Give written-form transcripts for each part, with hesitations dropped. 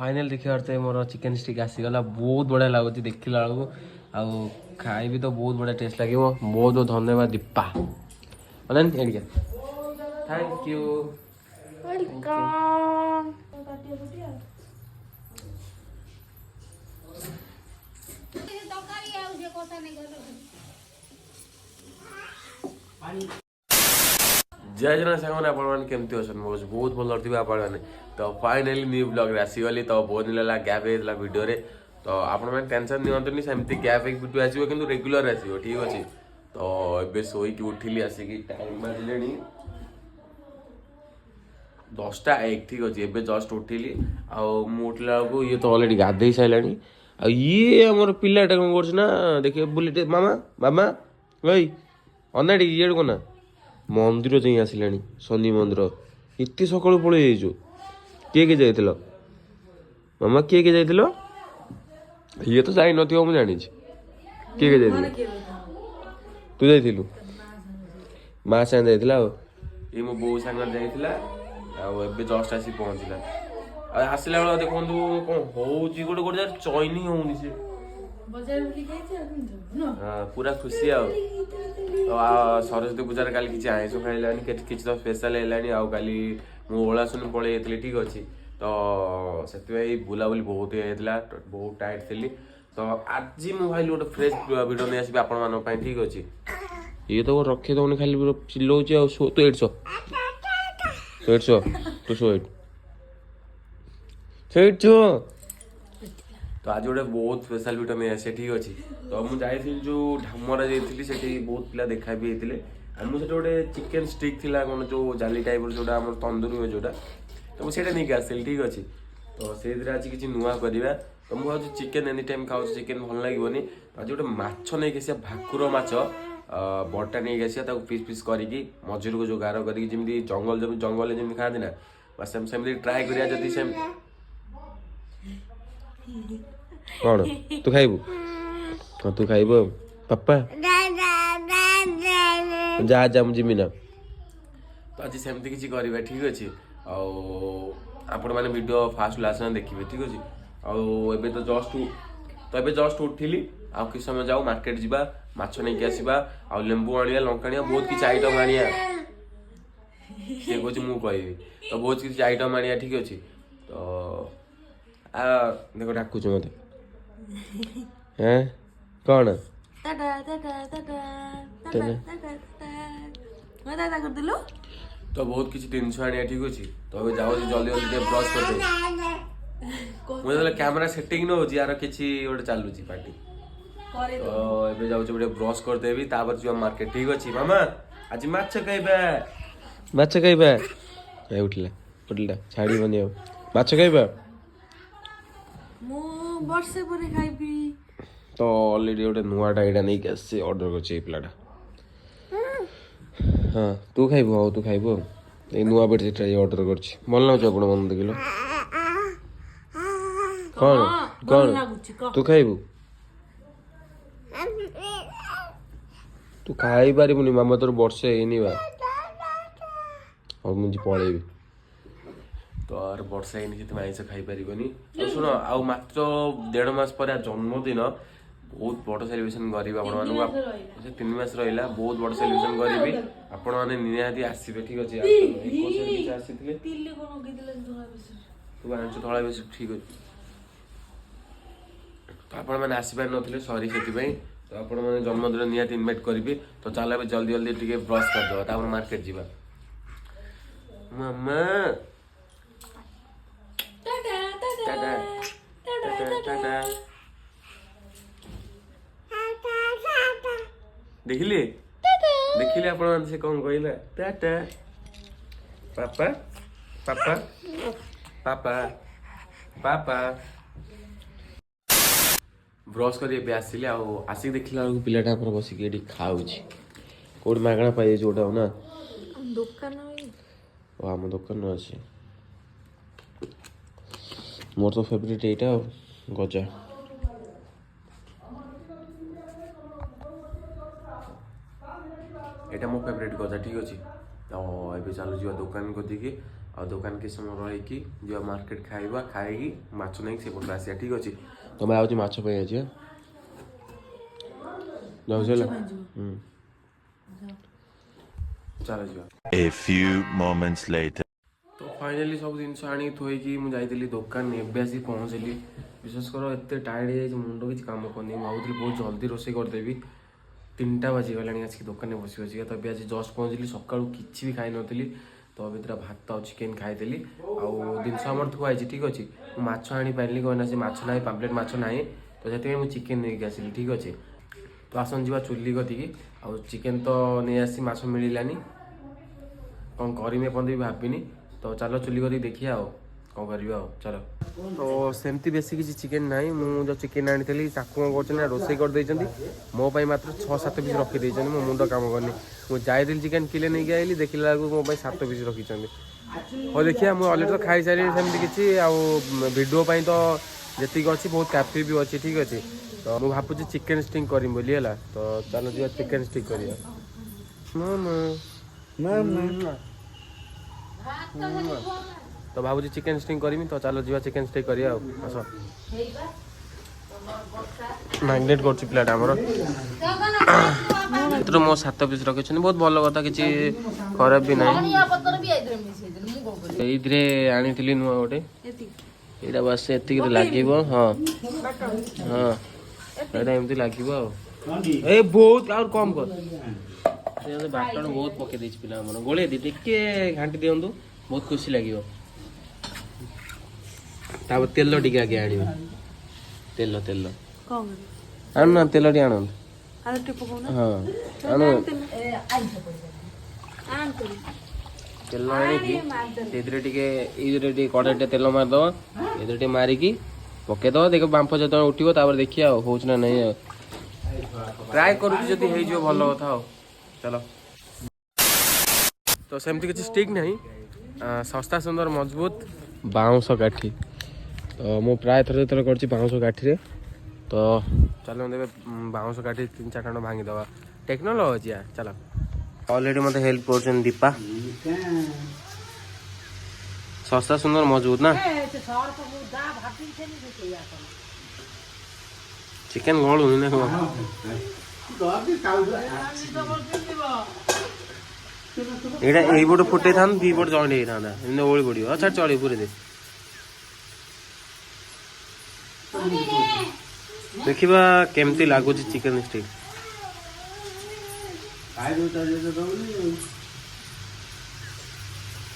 Final देखिए अर्थ मोर chicken stick आसीगला बहुत बढ़िया लगुच देखला बेलू आउ खाइबी तो बहुत बढ़िया टेस्ट लगे बहुत बहुत धन्यवाद दीपा एडिया थैंक यू वेलकम जय जगन्नाथ सागर आपण केमती अच्छा मोज बहुत भल थे आपण तो फाइनाली न्यू ब्लॉग आसीगली तो बहुत दिन है गैप होता वीडियो रे तो आपण टेंशन नियंतुनी सेमती गैप एक वीडियो आसीबो किंतु रेगुलर आसीबो ठीक अछि तो एबे सोई उठिली आसिकी टाइम बाजिलेनी 10टा 1 ठीक अच्छे एबे जस्ट उठिली आउ मु उठला बेलू ये तो ऑलरेडी गाधे साइलानी आ ये हमर पिलाटा कौन करछ ना देखिए बुलेट मामा मामा भाई अनाडी ये को ना मंदिर जाई आसिलानी शनि मंदिर इतनी सकाळु पळै जाइछु किए जाइथिलो मामा किए जाइथिलो ये तो जाई नथियो मु जानि छी किए जाइथिलो तू जाइथिलु मां संग जाइथिला ये मो बो संग जाइथिला आ एबे जस्ट आसी पहुंचला आ आसिला बेला देखंतु कोन होउची गोटे गोटे चॉइनी होउनी से बाजार बुली खाइछ हां पूरा खुशी आ सरस्वती पूजा काली किसी आईस खाइलानी किसी तो स्पेशल है आउ काली मु ओलासुनी पलि जाइली ठीक अच्छे तो से बुलाबुली बहुत होता बहुत टाइट थी तो आज मुझे भाई गोटे फ्रेश वीडियो नहीं आसबि आपण मान ठीक अच्छे ये तो रखे दौनी खाली चिल्लाऊँ आ तू एट सो तू सो एट तो आज गोटे बहुत स्पेशल वीडियो नहीं आसे ठीक अच्छे तो मुझे जो ढामरा जाइली से बहुत पिला देखा भी होते मुझे गोटे चिकेन स्टिक थी कौन जो जाली टाइप जो तंदूरी हुए जोटा तो मुझे नहीं आसली ठीक अच्छे तो से आज किसी नुआ करवा तो मुझे चिकेन एनी टाइम खाऊ चिकेन भल लगे आज गोटे माछ नहीं कि भाकुर माछ बटा नहीं आसा पीस पीस करके मझुर को जो गार करके जंगल जंगल जमी खाती ना बस सेमती ट्राए करा जदि से कौन तू खाइबू हाँ तू खाइबू पापा जा जा मुझे मिना तो आज सेमती किसी करवा ठीक अच्छे आपण मैंने वीडियो फास्ट लास्ट देखिए ठीक अच्छे आबे तो जस्ट उठिली आउ किस समय जाऊ मार्केट जावा माछ नहीं आसवा आउ लेंबू आनिया लंका आनिया बहुत किसी आइटम आनिया सी कह कहबी तो बहुत किसी आइटम आनिया ठीक अच्छे तो देखो डाकुच मत हैं कौन तो बहुत किसी जिन आनिया ठीक अच्छे तो अभी जाओ जल्दी जल्दी ब्रश कर मुझे कैमेरा सेटिंग न हो यार किसी गोटे चलुची पार्टी तो एबे जाऊ गोटे ब्रश करदेवी तापर जो मार्केट ठीक अच्छे मामा आज माछ खाइबा उठला उठला छाड़ी बनी माछ खाइबा मु वर्षे परे खाइबी तो ऑलरेडी गोटे नुआटा एटा नहीं आसे ऑर्डर करछे पिलाटा हाँ तू खाइबू हाँ तू खाइबू ए नुआ बेडसीट ऑर्डर करछे भल लाଗୁଛି आपण मन देखिलो कौन तू खाइबू तू खाई पारिबुनी मामा तोर वर्षे हेनी बा और मुझे पळेबी तो और वर्षा ही तुम आइस खाई पारिबनी तो सुन आउ मात्र 1.5 मास पर जन्मदिन बहुत बड़ सेलिब्रेशन करी आपण 3 मास रहिला बहुत बड़ सेलिब्रेशन करी आपण माने निहाती आसीबे ठीक अछि आसीथिले तिल्ले कोन गइदिले धोळा बेसी तू आंचो धोळा बेसी ठीक अछि तो आपण माने आसीबा नथिले सॉरी सेति पई तो आपण माने जन्मदिन निहाती इनवाइट करबी तो चला बे जल्दी जल्दी टिके ब्रश कर दो तापर मार्केट जीवा मामा टाटा टाटा देखिले देखिले आपण से कौन कहला टाटा पापा पापा पापा पापा ब्रश कर आसिले आसिक देखला पिलाटा पर बसिक ये खाऊँ कौट मागणा पाई जोटा ना दुकान आम दुकान अच्छे मोर तो फेवरेट एटा गजा एटा मो फेवरेट गजा ठीक अच्छे तो ये चलू जा दुकान को देखिए आ दुकान के समय रही जो मार्केट खाइबा खाई माछ नहीं से पट आसिया ठीक अच्छे तुम आज माछ पे आज चलो जी A few moments later. तो फाइनाली सब जिन आनी थोड़ी मुझे दुकान एवं आसी पहुँचली विशेष कर एत टायर्ड हो मुंड किसी कम करनी भावुली बहुत जल्दी रोसे करदेवी 3टा बाजिगला आसिक दुकान बस बस तो आज जस्ट पहुँचली सका कि भी खाई नी तो भर भात और चिकेन खाई आउ जिन थुआई ठीक अच्छे माछ आनी पारि कहना से माछ ना पाम्पलेट माछ ना तो से चिकेन नहीं आसली ठीक अच्छे तो आसन जा चुली कतिकी आउ चिकेन तो नहीं आसी माछ मिलानी कौन करमी भी भाविनी तो चलो चुली कर देखिए कौन करवा चलो तो सेमती बेसी किसी चिकेन ना मुझे चिकेन आनी कौन कर रोसे कर मोपाई मात्र 6-7 पीस रखी मो मुंड कम करनी मुझे जाइली चिकेन किले नहीं आई देखला मो 7 पीस रखी हाँ देखिए मुझे अलरेडी तो खाई सारी सेमती किसी भिडियो तो जी अच्छी बहुत काफी भी अच्छी ठीक अच्छे तो मुझे भावुँ चिकेन स्टिंग करीम बोली है तो चलो जी चिकेन स्टिक करिया तो भावुँ चिकेन स्टिंग करमी तो चलो जी चिकेन स्टिक करिया आस मैग्नेट कर पिलाटा आमर तो मो 7 पीस रखी बहुत भल कथा कि खराब भी ना आनी नुआ गोटे यहाँ बस एति लगे हाँ हाँ यहाँ एमती लगे ए बहुत और कम कर बाटण बहुत पकई दे पिला गोले दी टे घाटी दिंतु बहुत खुशी लगे तेल टे आगे आण तेल तेल आना तेल टे आण हाँ आण तेल आने कड़े तेल मारिदब ये मारिकी पकईदब देख बांफ जो उठो देखिए हो नहीं ट्राए कर भल कथा चलो तो सेमती किसी स्टिक नहीं सस्ता सुंदर मजबूत बाउंस काठी तो मु प्राय थर जो कर बाउंस काठी तो चलो बाउंस काठी 3-4 खंड भांगीदवा टेक्नोलोजी चलो ऑलरेडी मत हेल्प कर दीपा सस्ता सुंदर मजबूत ना चिकेन गलू ना ये पटे फुटे था दी पट जॉइंट होता ओली पड़ो अच्छा चढ़ी पूरे दे देखा केमती लगुच चिकेन स्टिक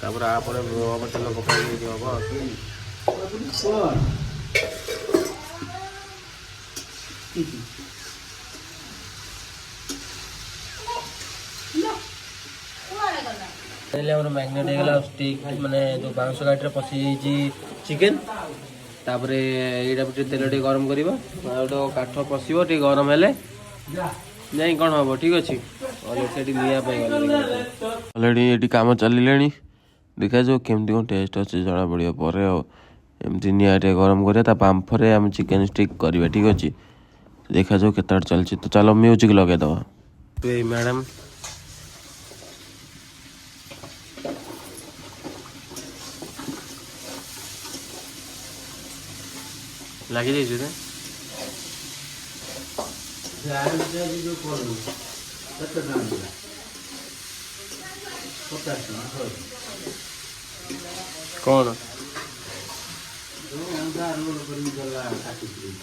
तापर तेल पका मैग्नेट हो स्टिक माने जो बाउंस गाठी पशि चिकेन तापर यहाँ तेल टे गरम कर काठ पशो टे गरम हेले नहीं कौन हम ठीक अच्छे अलरेडी ये कम चलिए देखा जो केमती कौन टेस्ट अच्छे जना पड़े पर एमती निआ गरम कर बांफरे आम चिकेन स्टिक करवा ठीक अच्छे देखा जो केत चलती तो चलो म्यूजिक लगेदवा मैडम लगी जाइए कौन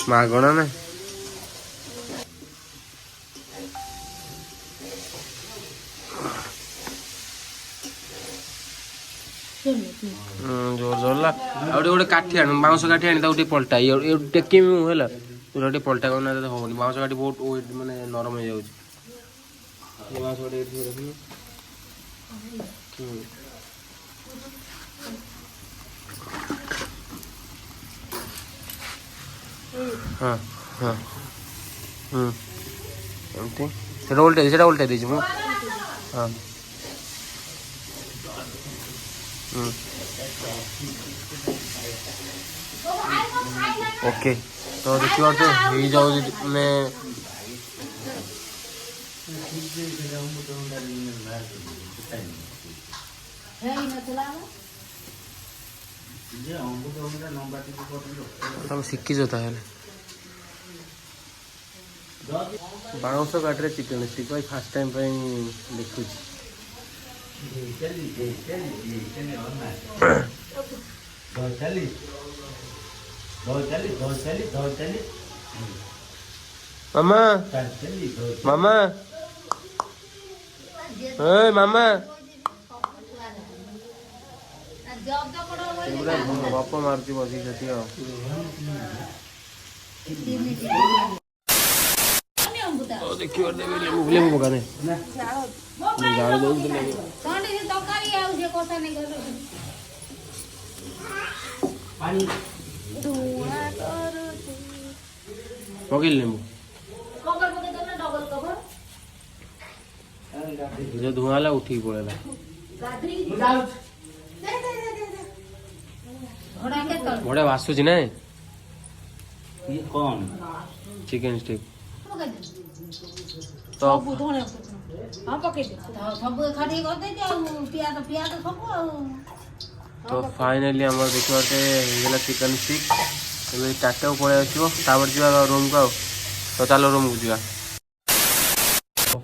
मागणा ना जोर जोर गोटे काठी आण बाउंस काठी आनी पलटा ये टेकी है गोटे पलटा करना होनी बाउंस काठी बहुत वेट माने नरम हो जाऊँ बाउंस काठी हाँ हाँ एमती से उल्टे दीजिए मु हाँ ओके तो देखिए तो हो जाऊ मैंने ତମେ ଶିଖିଛ ତାହେଲେ। ବାଉଁଶ କାଠିରେ ଚିକେନ ଷ୍ଟିକ୍ ଭାଇ ଫାର୍ଷ୍ଟ ଟାଇମ୍ ପାଇଁ ଦେଖୁଛି। ମାମା ମାମା ଏ ମାମା ଗପ ମାରୁଛି ବସିକି ସେଠି ଆଉ। ଦେଖିବ ଲେମ୍ବୁ ପକାନେ ଜାଳ ଦଉଛି ପକେଇଲି ଲେମ୍ବୁ ଯୋଉ ଧୂଆଁ ହେଲା ଉଠିକି ପଳେଇଲା। ବଢିଆ ବାସୁଛି ନା ଚିକେନ ଷ୍ଟିକ୍ ତ फाइनाली आम देखा ହେଇଗଲା ଚିକେନ ଷ୍ଟିକ୍। ଏବେ ଚାରିଟାକୁ ପଳେଇ ଆସିବ ତାପରେ ଯିବା ରୁମ୍କୁ ଆଉ। ତ ଚାଲ ରୁମ୍କୁ ଯିବା।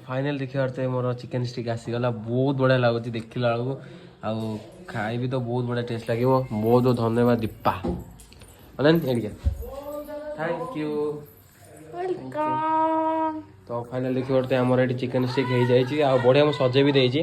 फाइनाल देखिए मोर चिकेन स्टिक आसीगला बहुत बढ़िया लगुच देखला बेलू आउ खाइबी तो बहुत बढ़िया टेस्ट लगे। बहुत बहुत धन्यवाद दीपा थैंक यू वेलकम। तो फाइनाल देखिए आमर ये चिकेन स्टिक हो जाए बढ़िया मुझे सजे भी देती।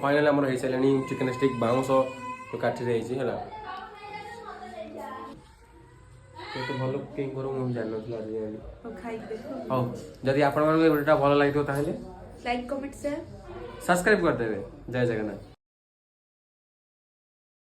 फाइनाल आमर हो सारे चिकेन स्टिक बाउंस तो काठी है तो भल कुकिंग कर जान हाँ जदि आप भल लगे ताले लाइक कमेंट शेयर सब्सक्राइब करदे। जय जगन्नाथ।